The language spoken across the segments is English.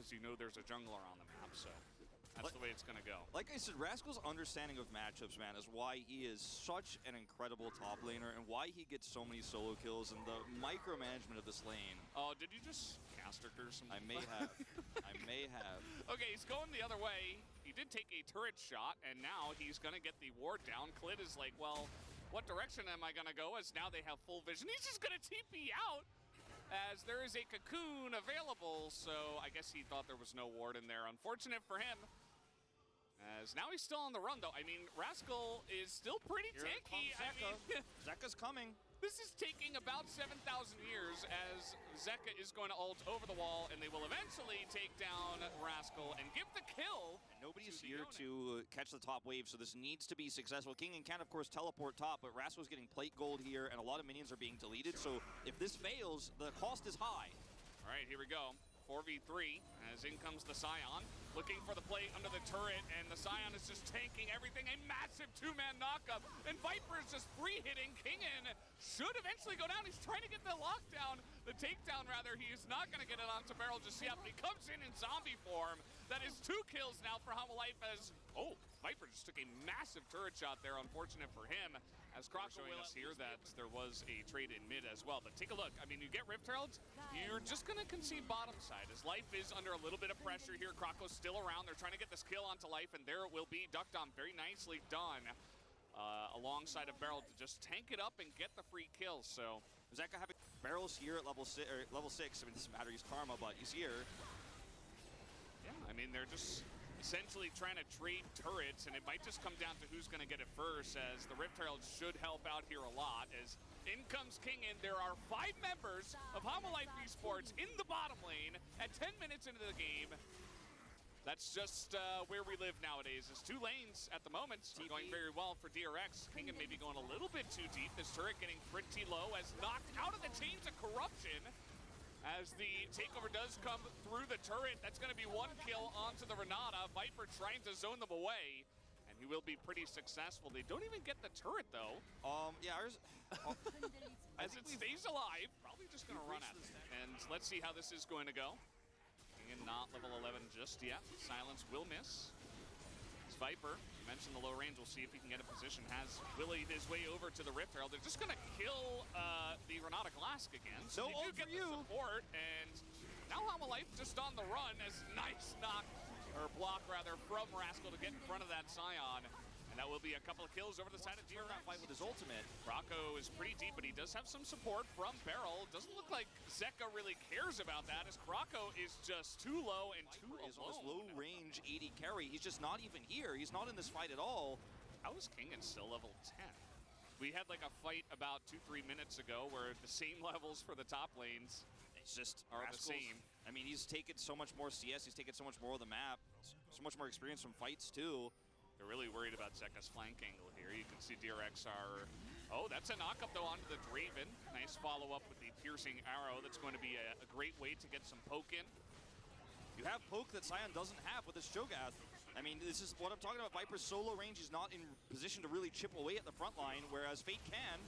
because you know there's a jungler on the map, so that's the way it's going to go. Like I said, Rascal's understanding of matchups, man, is why he is such an incredible top laner and why he gets so many solo kills and the micromanagement of this lane. Oh, did you just caster curse him? I may have. I may have. Okay, he's going the other way. He did take a turret shot, and now he's going to get the ward down. Klid is like, well, what direction am I going to go? As now they have full vision. He's just going to TP out as there is a cocoon available. So I guess he thought there was no ward in there. Unfortunate for him. As now he's still on the run, though. I mean, Rascal is still pretty tanky. Zeka's coming. This is taking about 7,000 years as Zeka is going to ult over the wall, and they will eventually take down Rascal and give the kill. And nobody's here to catch the top wave, so this needs to be successful. King can, of course, teleport top, but Rascal's getting plate gold here, and a lot of minions are being deleted, so if this fails, the cost is high. All right, here we go. 4v3, as in comes the Scion, looking for the plate under the turret, and the Scion is just tanking everything. A massive two-man knockup, and Viper is just free-hitting. Kingen should eventually go down. He's trying to get the lockdown, the takedown rather. He is not going to get it onto Beryl just yet, but he comes in zombie form. That is 2 kills now for Homalife as, oh, Viper just took a massive turret shot there, unfortunate for him, as Croc showing us here that there was a trade in mid as well. But take a look, I mean, you get Rift Heralds, you're just going to concede bottom side, as Life is under a little bit of pressure here. Croco's still around, they're trying to get this kill onto Life, and there it will be. Duck Dom, very nicely done, alongside of Beryl to just tank it up and get the free kill, so. Zeka having Beryl's here at level 6, I mean, it doesn't matter, he's Karma, but he's here. Yeah, I mean, they're just essentially trying to trade turrets, and it might just come down to who's going to get it first, as the Rift Herald should help out here a lot, as in comes King, and there are 5 members of Homalife Esports in the bottom lane at 10 minutes into the game. That's just where we live nowadays, is 2 lanes at the moment, going very well for DRX. King maybe going a little bit too deep, this turret getting pretty low, as knocked out of the chains of corruption. As the takeover does come through the turret, that's going to be 1 kill onto the Renata. Viper trying to zone them away, and he will be pretty successful. They don't even get the turret, though. Yeah, as it stays alive, probably just going to run at it. And let's see how this is going to go. And not level 11 just yet. Silence will miss. It's Viper, you mentioned the low range. We'll see if he can get a position. Has willied his way over to the Rift Herald. They're just going to kill the Renata Glask again. So they do get the support, and now Homalife just on the run as nice knock, or block rather, from Rascal to get in front of that Scion. And that will be a couple of kills over the side of DRX. Fight with his ultimate. Croco is pretty deep, but he does have some support from Beryl. Doesn't look like Zeka really cares about that, as Croco is just too low and too alone. He's on this low range 80 carry. He's just not even here. He's not in this fight at all. How is Kingen still level 10? We had like a fight about 2-3 minutes ago where the same levels for the top lanes are the same. I mean, he's taken so much more CS. He's taken so much more of the map. So much more experience from fights, too. They're really worried about Zeka's flank angle here. You can see DRX are... Oh, that's a knockup, though, onto the Draven. Nice follow-up with the piercing arrow. That's going to be a great way to get some poke in. You have poke that Scion doesn't have with his Cho'Gath. I mean, this is what I'm talking about. Viper's solo range. He's not in position to really chip away at the front line, whereas Fate can.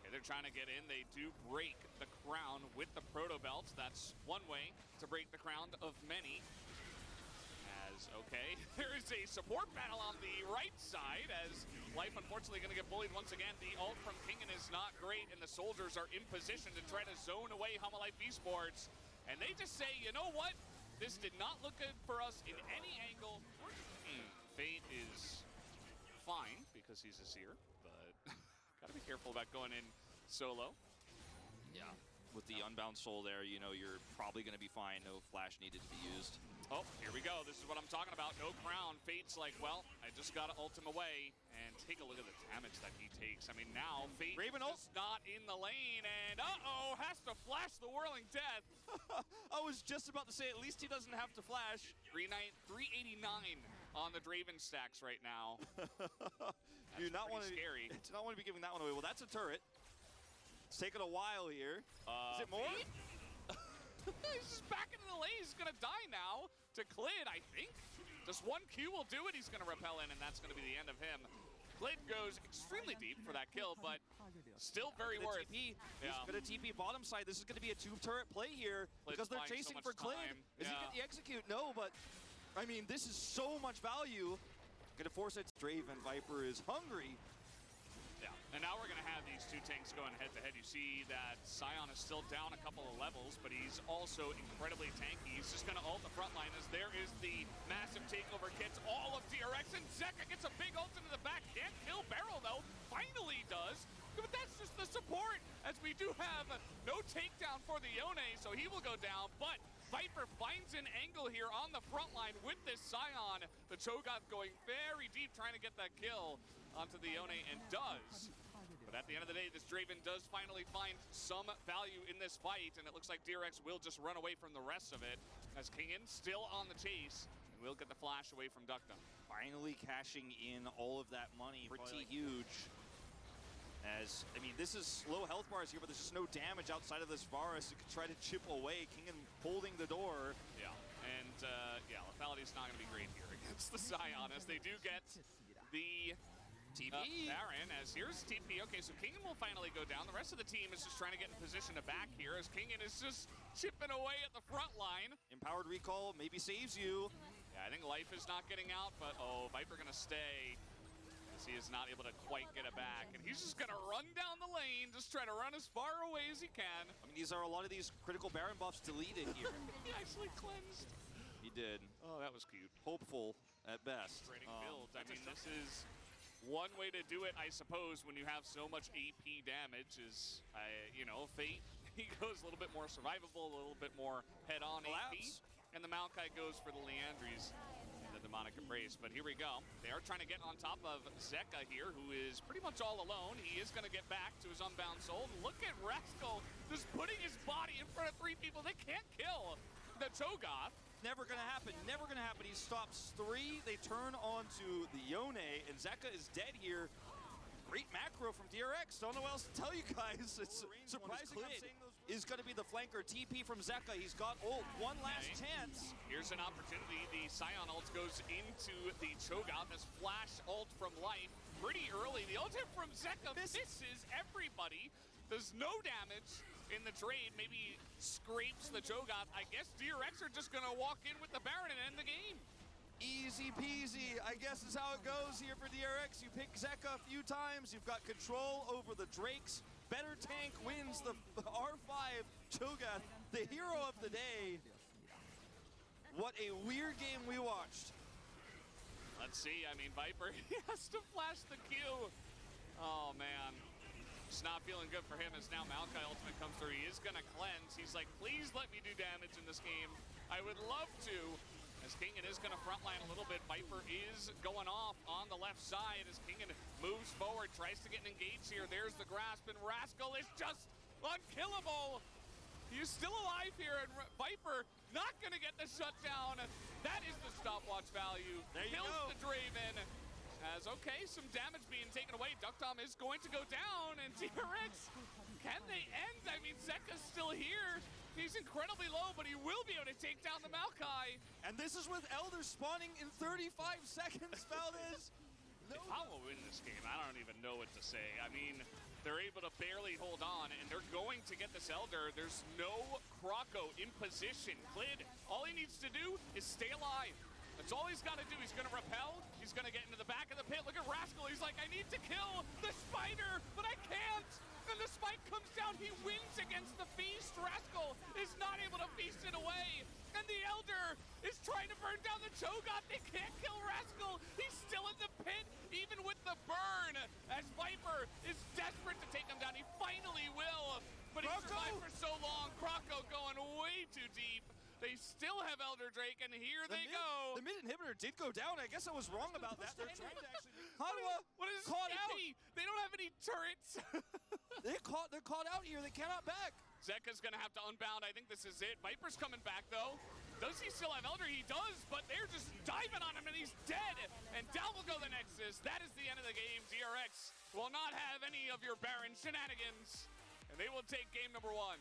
Okay, they're trying to get in. They do break the crown with the Proto Belt. That's one way to break the crown of many. As, okay, there is a support battle on the right side, as Life unfortunately going to get bullied once again. The ult from Kingen is not great, and the soldiers are in position to try to zone away Homalife Esports. And they just say, you know what? This did not look good for us in any angle. Fate is fine, because he's a seer, but gotta be careful about going in solo. Yeah. With the Unbound Soul there, you know, you're probably going to be fine. No flash needed to be used. Oh, here we go. This is what I'm talking about. No crown. Fate's like, well, I just got to ult him away. And take a look at the damage that he takes. I mean, now Fate is just not in the lane. And uh-oh, has to flash the Whirling Death. I was just about to say, at least he doesn't have to flash. 389 on the Draven stacks right now. Do not want to scary. Do not want to be giving that one away. Well, that's a turret. It's taken a while here. Is it more? He's just back into the lane. He's going to die now to Klid, I think. Just 1 Q will do it. He's going to repel in, and that's going to be the end of him. Klid goes extremely deep for that kill, but still very worth. TP. Yeah. He's gonna TP bottom side. This is gonna be a 2-turret play here because they're buying chasing so for much Klid. time. Is he get the execute? No, but I mean, this is so much value. Gonna force it. Draven Viper is hungry. Yeah, and now we're going to have these two tanks going head-to-head. You see that Sion is still down a couple of levels, but he's also incredibly tanky. He's just going to ult the front line as there is the massive takeover kits, all of DRX, and Zeka gets a big ult into the back. Can't kill Barrel, though. Finally does. But that's just the support, as we do have no takedown for the Yone, so he will go down. But Viper finds an angle here on the front line with this Sion. The Cho'Gath going very deep, trying to get that kill onto the Yone, and does. But at the end of the day, this Draven does finally find some value in this fight, and it looks like DRX will just run away from the rest of it, as Kingen still on the chase, and will get the flash away from Duckdom. Finally cashing in all of that money. Pretty huge. As, I mean, this is low health bars here, but there's just no damage outside of this Varus. You could try to chip away. Kingen holding the door. Yeah, and yeah, lethality's not going to be great here against the Sion, as they do get the TP. Baron, as here's TP. Okay, so Kingen will finally go down. The rest of the team is just trying to get in position to back here, as Kingen is just chipping away at the front line. Empowered recall maybe saves you. Yeah, I think Life is not getting out, but oh, Viper gonna stay, as he is not able to quite get it back. And he's just gonna run down the lane, just trying to run as far away as he can. I mean, these are a lot of these critical Baron buffs deleted here. He actually cleansed. He did. Oh, that was cute. Hopeful at best. Build. I mean, this is one way to do it, I suppose, when you have so much AP damage is, you know, Fate. He goes a little bit more survivable, a little bit more head-on AP. And the Maokai goes for the Leandries and the Demonic Embrace. But here we go. They are trying to get on top of Zeka here, who is pretty much all alone. He is going to get back to his Unbound Soul. Look at Rascal just putting his body in front of 3 people. They can't kill the Cho'Gath. Never gonna happen, never gonna happen. He stops 3, they turn onto the Yone, and Zeka is dead here. Great macro from DRX, don't know what else to tell you guys. It's surprising is gonna be the flanker. TP from Zeka, he's got ult, one last chance. Here's an opportunity, the Sion ult goes into the Cho'Gath, this flash ult from Life pretty early. The ult from Zeka misses everybody, does no damage in the trade, maybe scrapes the Cho'Gath. I guess DRX are just gonna walk in with the Baron and end the game. Easy peasy, I guess is how it goes here for DRX. You pick Zeka a few times, you've got control over the Drakes. Better tank wins the R5 Cho'Gath, the hero of the day. What a weird game we watched. Let's see, I mean, Viper, he has to flash the Q. Oh man. It's not feeling good for him as now Maokai ultimate comes through. He is going to cleanse. He's like, please let me do damage in this game. I would love to. As Kingen is going to frontline a little bit. Viper is going off on the left side as Kingen moves forward, tries to get engaged here. There's the grasp, and Rascal is just unkillable. He's still alive here, and Viper not going to get the shutdown. That is the stopwatch value. There you Kills go. the Draven. As, okay, some damage being taken away. Duckdom is going to go down, and DRX, can they end? I mean, Zeka's still here. He's incredibly low, but he will be able to take down the Maokai. And this is with Elder spawning in 35 seconds, Valdez. If Hollow win this game, I don't even know what to say. I mean, they're able to barely hold on, and they're going to get this Elder. There's no Croco in position. Klid, all he needs to do is stay alive. That's all he's got to do. He's going to repel. He's going to get into the back of the pit. Look at Rascal. He's like, I need to kill the spider, but I can't. And the spike comes down. He wins against the feast. Rascal is not able to feast it away. And the Elder is trying to burn down the Cho'Gath. They can't kill Rascal. He's still in the pit, even with the burn. As Viper is desperate to take him down. He finally will. But he survived for so long. Croco going way too deep. They still have Elder Drake, and here they go. The mid inhibitor did go down. I guess I was wrong about that. They're trying to actually what is caught out. They don't have any turrets. They're caught out here. They cannot back. Zeka's gonna have to unbound. I think this is it. Viper's coming back though. Does he still have Elder? He does, but they're just diving on him, and he's dead. And down will go the Nexus. That is the end of the game. DRX will not have any of your Baron shenanigans, and they will take game number 1.